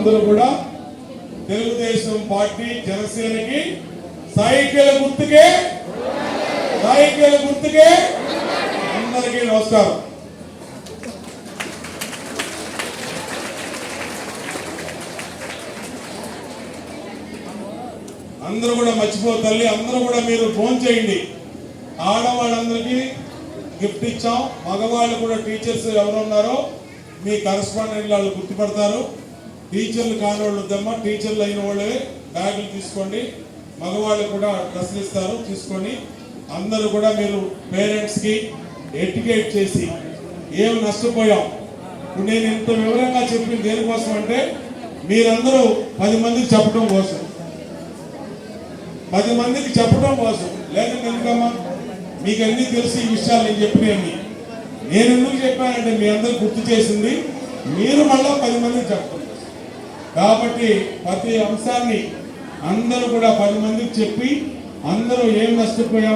అందరూ కూడా తెలుగుదేశం పార్టీ జనసేనకి సైకిల్ గుర్తుకే అందరికీ నమస్కారం. అందరూ కూడా మర్చిపోతల్లి, అందరూ కూడా మీరు ఫోన్ చేయండి. ఆడవాళ్ళందరికీ గిఫ్ట్ ఇచ్చాం. మగవాళ్ళు కూడా టీచర్స్ ఎవరు ఉన్నారో మీ కరెస్పాండెంట్ వాళ్ళు గుర్తుపడతారు. టీచర్లు కాని వాళ్ళు వద్దమ్మా, టీచర్లు అయిన వాళ్ళే బ్యాగులు తీసుకోండి. మగవాళ్ళు కూడా డ్రెస్సులు ఇస్తారు, తీసుకొని అందరూ కూడా మీరు పేరెంట్స్కి ఎడ్యుకేట్ చేసి ఏం నష్టపోయాం. ఇప్పుడు నేను ఇంత వివరంగా చెప్పింది దేనికోసం అంటే మీరందరూ 10 మందికి చెప్పడం కోసం, 10 మందికి చెప్పడం కోసం. లేదంటే ఎందుకమ్మా, మీకు అన్నీ తెలిసి ఈ విషయాలు నేను చెప్పినవి. నేను ఎందుకు చెప్పానంటే మీ అందరూ గుర్తు చేసింది మీరు మళ్ళా 10 మందికి చెప్పండి. కాబట్టి ప్రతి అంశాన్ని అందరూ కూడా 10 మందికి చెప్పి అందరూ ఏం నష్టపోయాము